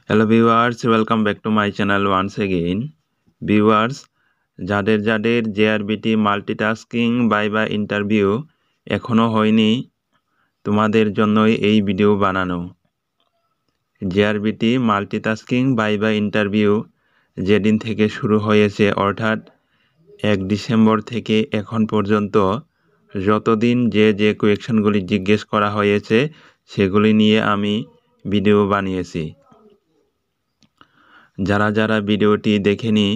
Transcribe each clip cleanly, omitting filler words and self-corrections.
Hello viewers, welcome back to my channel once again. Viewers, যাদের JRBT multitasking viva interview এখনও হয়নি, তোমাদের জন্যই এই ভিডিও বানানো। জেআরবিটি মাল্টিটাস্কিং ভাইভা ইন্টারভিউ যেদিন থেকে শুরু হয়েছে, অর্থাৎ 1 ডিসেম্বর থেকে এখন পর্যন্ত যতদিন যে কোয়েশ্চনগুলি জিজ্ঞেস করা হয়েছে সেগুলি নিয়ে আমি ভিডিও বানিয়েছি। যারা ভিডিওটি দেখেনি,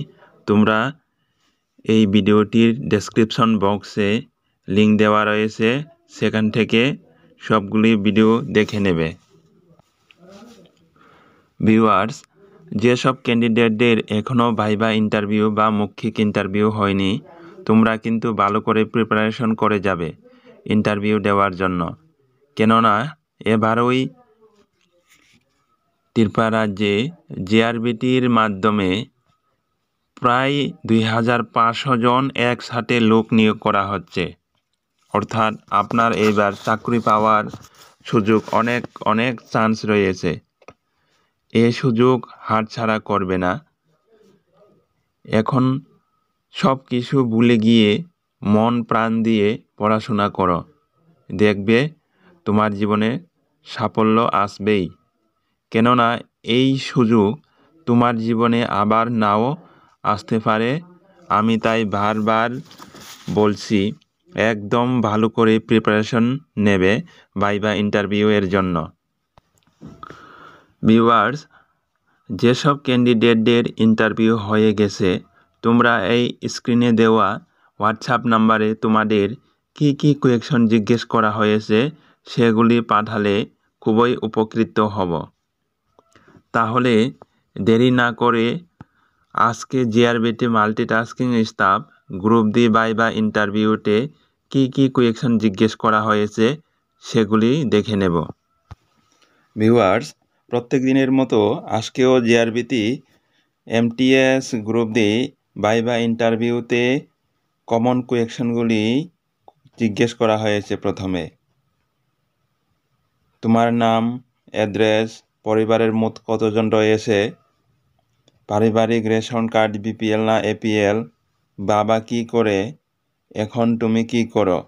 তোমরা এই ভিডিওটির ডেসক্রিপশন বক্সে লিংক দেওয়া রয়েছে, সেখান থেকে সবগুলি ভিডিও দেখে নেবে। ভিউয়ার্স, যেসব ক্যান্ডিডেটদের এখনও ভাইভা ইন্টারভিউ বা মৌখিক ইন্টারভিউ হয়নি, তোমরা কিন্তু ভালো করে প্রিপারেশন করে যাবে ইন্টারভিউ দেওয়ার জন্য। কেননা এবারই ত্রিপুরা রাজ্যে জেআরবিটির মাধ্যমে প্রায় 2500 জন একসাথে লোক নিয়োগ করা হচ্ছে। অর্থাৎ আপনার এবার চাকরি পাওয়ার সুযোগ অনেক চান্স রয়েছে। এই সুযোগ হাতছাড়া করবে না। এখন সব কিছু ভুলে গিয়ে মন প্রাণ দিয়ে পড়াশোনা করো, দেখবে তোমার জীবনে সাফল্য আসবেই। কেননা এই সুযোগ তোমার জীবনে আবার নাও আসতে পারে। আমি তাই বারবার বলছি, একদম ভালো করে প্রিপারেশন নেবে ভাইভা ইন্টারভিউ এর জন্য। ভিউয়ার্স, যেসব ক্যান্ডিডেটদের ইন্টারভিউ হয়ে গেছে, তোমরা এই স্ক্রিনে দেওয়া হোয়াটসঅ্যাপ নাম্বারে তোমাদের কি কোয়েশ্চন জিজ্ঞেস করা হয়েছে সেগুলি পাঠালে খুবই উপকৃত হব। তাহলে দেরি না করে আজকে JRBT multitasking staff group D viva ইন্টারভিউতে কি কোয়েশ্চন জিজ্ঞেস করা হয়েছে সেগুলি দেখে নেব। ভিউয়ার্স, প্রত্যেক দিনের মতো আজকেও JRBT MTS group D viva ইন্টারভিউতে কমন কোয়েশ্চনগুলি জিজ্ঞেস করা হয়েছে। প্রথমে তোমার নাম, অ্যাড্রেস, পরিবারের মোট কতজন রয়েছে, পারিবারিক রেশন কার্ড বিপিএল না এপিএল, বাবা কি করে, এখন তুমি কি করো,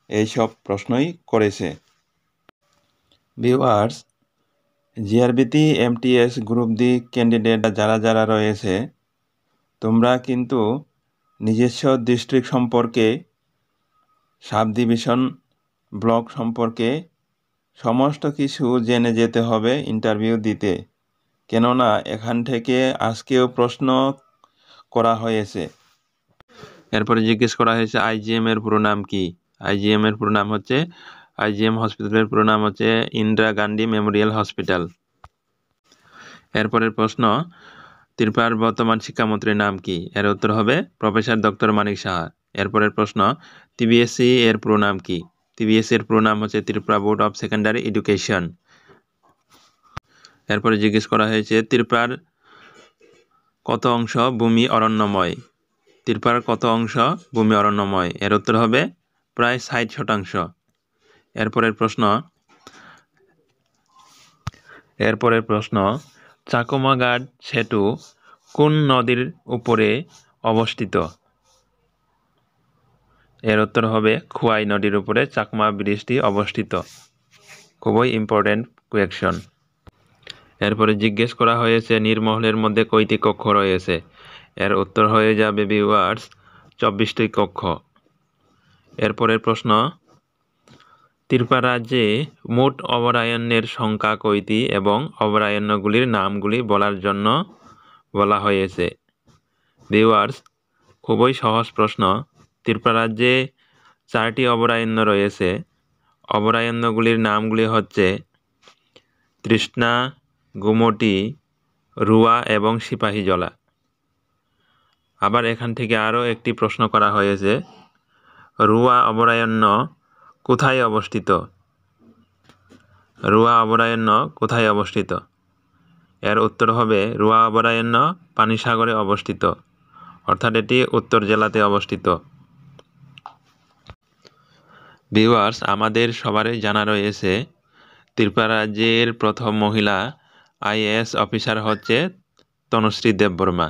এইসব প্রশ্নই করেছে। Viewers, GRBT MTS group D candidate যারা রয়েছে, তোমরা কিন্তু নিজস্ব ডিস্ট্রিক্ট সম্পর্কে, সাব ডিভিশন, ব্লক সম্পর্কে সমস্ত কিছু জেনে যেতে হবে ইন্টারভিউ দিতে। কেননা এখান থেকে আজকেও প্রশ্ন করা হয়েছে। এরপরে জিজ্ঞেস করা হয়েছে আইজিএম এর পুরো নাম কি। আইজিএম এর পুরো নাম হচ্ছে, আইজিএম হসপিটালের পুরো নাম হচ্ছে ইন্দিরা গান্ধী মেমোরিয়াল হসপিটাল। এরপরের প্রশ্ন, ত্রিপুরার বর্তমান শিক্ষামন্ত্রীর নাম কি। এর উত্তর হবে প্রফেসর ডক্টর মানিক সাহা। এরপরের প্রশ্ন, টিবিএসসি এর পুরো নাম কি। টিবিএসসি এর পুরো নাম হচ্ছে Tripura board of secondary education. এরপরে জিজ্ঞেস করা হয়েছে ত্রিপুরার কত অংশ ভূমি অরণ্যময়। ত্রিপুরার কত অংশ ভূমি অরণ্যময়। এর উত্তর হবে প্রায় 60%। এরপরের প্রশ্ন, চাকমাঘাট সেতু কোন নদীর উপরে অবস্থিত। এর উত্তর হবে খোয়াই নদীর উপরে চাকমা ব্রিজটি অবস্থিত। খুবই ইম্পর্টেন্ট কোয়েশ্চন। এরপরে জিজ্ঞেস করা হয়েছে নীরমহলের মধ্যে কয়টি কক্ষ রয়েছে। এর উত্তর হয়ে যাবে ভিউয়ার্স 24টি কক্ষ। এরপরের প্রশ্ন, ত্রিপুরা রাজ্যে মোট অভয়ারণ্যের সংখ্যা কয়টি এবং অভয়ারণ্যগুলির নামগুলি বলার জন্য বলা হয়েছে। ভিউয়ার্স, খুবই সহজ প্রশ্ন। ত্রিপুরা রাজ্যে 4টি অভয়ারণ্য রয়েছে। অভয়ারণ্যগুলির নামগুলি হচ্ছে তৃষ্ণা, গোমতী, রুয়া এবং সিপাহীজলা। আবার এখান থেকে আরও একটি প্রশ্ন করা হয়েছে, রুয়া অভয়ারণ্য কোথায় অবস্থিত। রুয়া অভয়ারণ্য কোথায় অবস্থিত। এর উত্তর হবে রুয়া অভয়ারণ্য পানিসাগরে অবস্থিত, অর্থাৎ এটি উত্তর জেলাতে অবস্থিত। ভিউয়ার্স, আমাদের সবারই জানা রয়েছে ত্রিপুরা রাজ্যের প্রথম মহিলা আইএএস অফিসার হচ্ছে তনুশ্রী দেববর্মা।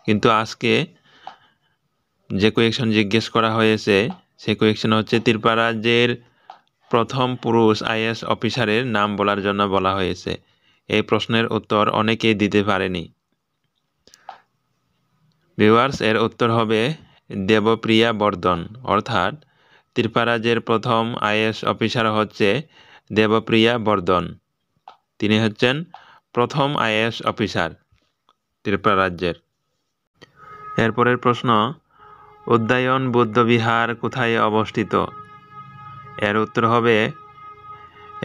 কিন্তু আজকে যে কোয়েকশন জিজ্ঞেস করা হয়েছে সেই কোয়েকশন হচ্ছে ত্রিপুরা রাজ্যের প্রথম পুরুষ আইএএস অফিসারের নাম বলার জন্য বলা হয়েছে। এই প্রশ্নের উত্তর অনেকেই দিতে পারেনি। ভিউয়ার্স, এর উত্তর হবে দেবপ্রিয়া বর্দন, অর্থাৎ ত্রিপুরা রাজ্যের প্রথম আইএএস অফিসার হচ্ছে দেবপ্রিয়া বর্দন। তিনি হচ্ছেন প্রথম আইএএস অফিসার ত্রিপুরা রাজ্যের। এরপরের প্রশ্ন, উদয়ন বৌদ্ধবিহার কোথায় অবস্থিত? এর উত্তর হবে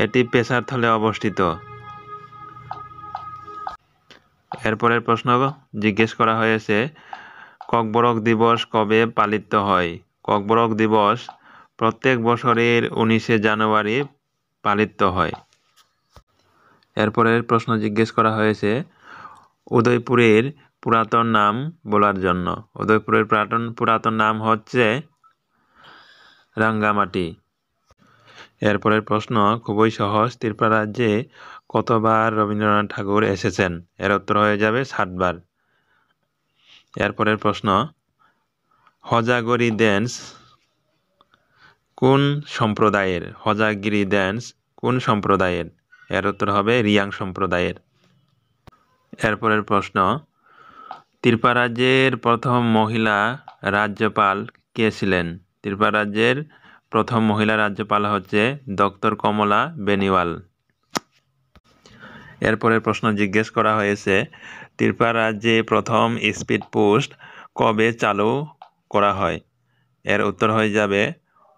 এটি পেশারথলে অবস্থিত। এরপরের প্রশ্ন জিজ্ঞেস করা হয়েছে ককবরক দিবস কবে পালিত হয়? ককবরক দিবস প্রত্যেক বছরের 19শে জানুয়ারি পালিত হয়। এরপরের প্রশ্ন জিজ্ঞেস করা হয়েছে উদয়পুরের পুরাতন নাম বলার জন্য। উদয়পুরের পুরাতন নাম হচ্ছে রাঙ্গামাটি। এরপরের প্রশ্ন খুবই সহজ, ত্রিপুরা রাজ্যে কতবার রবীন্দ্রনাথ ঠাকুর এসেছেন? এর উত্তর হয়ে যাবে 7 বার। এরপরের প্রশ্ন, হজাগরি ড্যান্স কোন সম্প্রদায়ের? হজাগিরি ড্যান্স কোন সম্প্রদায়ের? এর উত্তর হবে রিয়াং সম্প্রদায়ের। এরপরের প্রশ্ন, ত্রিপুরা রাজ্যের প্রথম মহিলা রাজ্যপাল কে ছিলেন? ত্রিপুরা রাজ্যের প্রথম মহিলা রাজ্যপাল হচ্ছে ডক্টর কমলা বেনিওয়াল। এরপরের প্রশ্ন জিজ্ঞেস করা হয়েছে ত্রিপুরা রাজ্যে প্রথম স্পিড পোস্ট কবে চালু করা হয়? এর উত্তর হয়ে যাবে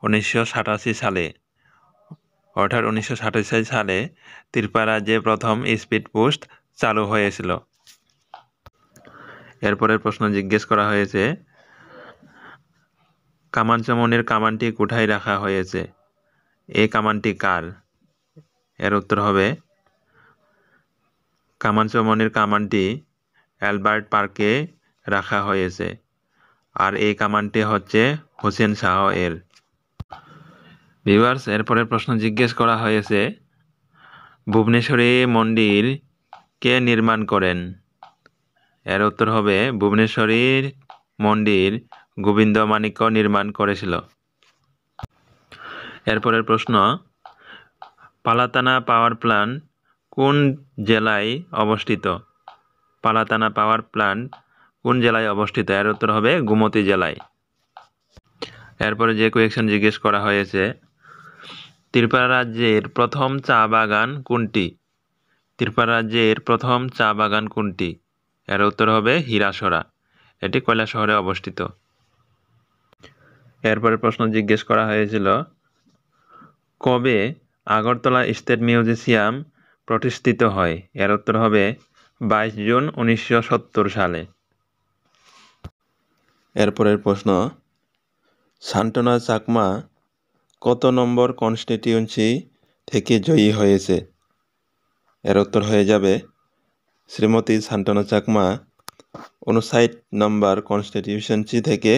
1987 সালে। অর্থাৎ 1987 সালে ত্রিপুরা রাজ্যে প্রথম স্পিড পোস্ট চালু হয়েছিল। এরপরের প্রশ্ন জিজ্ঞেস করা হয়েছে কামানচমনের কামানটি কোথায় রাখা হয়েছে? এই কামানটি কার? এর উত্তর হবে কামানচমনের কামানটি অ্যালবার্ট পার্কে রাখা হয়েছে, আর এই কামানটি হচ্ছে হোসেন শাহ এর। ভিউয়ার্স, এরপরের প্রশ্ন জিজ্ঞেস করা হয়েছে ভুবনেশ্বরী মন্দির কে নির্মাণ করেন? এর উত্তর হবে ভুবনেশ্বরীর মন্দির গোবিন্দ মাণিক্য নির্মাণ করেছিল। এরপরের প্রশ্ন, পালাতানা পাওয়ার প্ল্যান্ট কোন জেলায় অবস্থিত? পালাতানা পাওয়ার প্ল্যান্ট কোন জেলায় অবস্থিত? এর উত্তর হবে গোমতী জেলায়। এরপরে যে কোয়েকশন জিজ্ঞেস করা হয়েছে ত্রিপুরা রাজ্যের প্রথম চা বাগান কোনটি? ত্রিপুরা রাজ্যের প্রথম চা বাগান কোনটি? এর উত্তর হবে হীরাসরা, এটি কৈলাসহরে অবস্থিত। এরপরে প্রশ্ন জিজ্ঞেস করা হয়েছিল কবে আগরতলা স্টেট মিউজিয়াম প্রতিষ্ঠিত হয়? এর উত্তর হবে 22 জুন 1970 সালে। এরপরের প্রশ্ন, শান্তনা চাকমা কত নম্বর কনস্টিটিউয়েন্সি থেকে জয়ী হয়েছে? এর উত্তর হয়ে যাবে শ্রীমতী শান্তনা চাকমা 59 নম্বর কনস্টিটিউয়েন্সি থেকে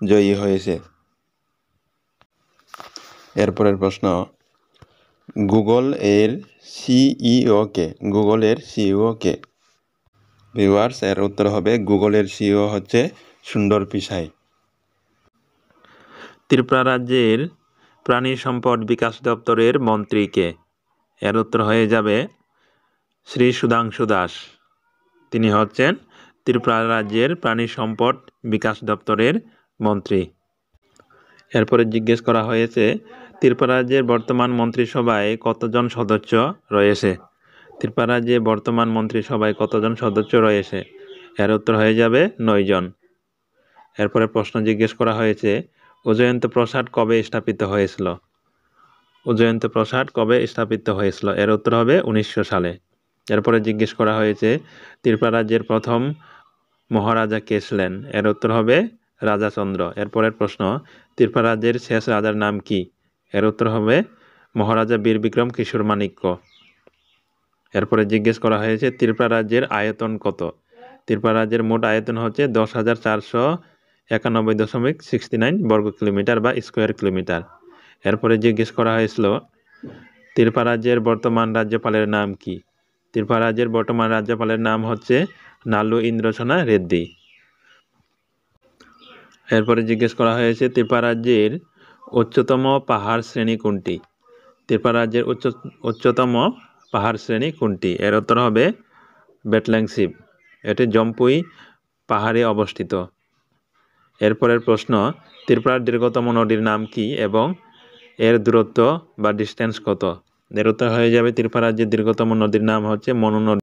জয়ী হয়েছে। এরপরের প্রশ্ন, গুগল এর সিইও কে? গুগলের সিইও কে? ভিউয়ার্স, এর উত্তর হবে গুগলের সিইও হচ্ছে সুন্দর পিচাই। ত্রিপুরা রাজ্যের প্রাণী সম্পদ বিকাশ দপ্তরের মন্ত্রী কে? এর উত্তর হয়ে যাবে শ্রী সুধাংশু দাস। তিনি হচ্ছেন ত্রিপুরা রাজ্যের প্রাণী সম্পদ বিকাশ দপ্তরের মন্ত্রী। এরপরে জিজ্ঞেস করা হয়েছে ত্রিপুরা রাজ্যের বর্তমান মন্ত্রিসভায় কতজন সদস্য রয়েছে? ত্রিপুরা রাজ্যে বর্তমান মন্ত্রিসভায় কতজন সদস্য রয়েছে? এর উত্তর হয়ে যাবে 9 জন। এরপরে প্রশ্ন জিজ্ঞেস করা হয়েছে উজয়ন্ত প্রসাদ কবে স্থাপিত হয়েছিল? উজয়ন্ত প্রসাদ কবে স্থাপিত হয়েছিল? এর উত্তর হবে 1900 সালে। এরপরে জিজ্ঞেস করা হয়েছে ত্রিপুরা রাজ্যের প্রথম মহারাজা কে ছিলেন? এর উত্তর হবে রাজাচন্দ্র। এরপরের প্রশ্ন, ত্রিপুরা রাজ্যের শেষ রাজার নাম কি? এর উত্তর হবে মহারাজা বীর বিক্রম কিশোর মাণিক্য। এরপরে জিজ্ঞেস করা হয়েছে ত্রিপুরা রাজ্যের আয়তন কত? ত্রিপুরা রাজ্যের মোট আয়তন হচ্ছে 10,491.69 বর্গ কিলোমিটার বা স্কোয়ার কিলোমিটার। এরপরে জিজ্ঞেস করা হয়েছিল ত্রিপুরা রাজ্যের বর্তমান রাজ্যপালের নাম কি? ত্রিপুরা রাজ্যের বর্তমান রাজ্যপালের নাম হচ্ছে নালু ইন্দ্রসেনা রেড্ডি। এরপরে জিজ্ঞেস করা হয়েছে ত্রিপুরা রাজ্যের উচ্চতম পাহাড় শ্রেণী কোনটি? ত্রিপুরা রাজ্যের উচ্চতম পাহাড় শ্রেণী কোনটি? এর উত্তর হবে বেটল্যাংসিপ। এটি জম্পুই পাহাড়ে অবস্থিত। এরপরের প্রশ্ন, ত্রিপুরার দীর্ঘতম নদীর নাম কি এবং এর দূরত্ব বা ডিস্টেন্স কত? এর উত্তর হয়ে যাবে ত্রিপুরা রাজ্যের দীর্ঘতম নদীর নাম হচ্ছে মনু নদী।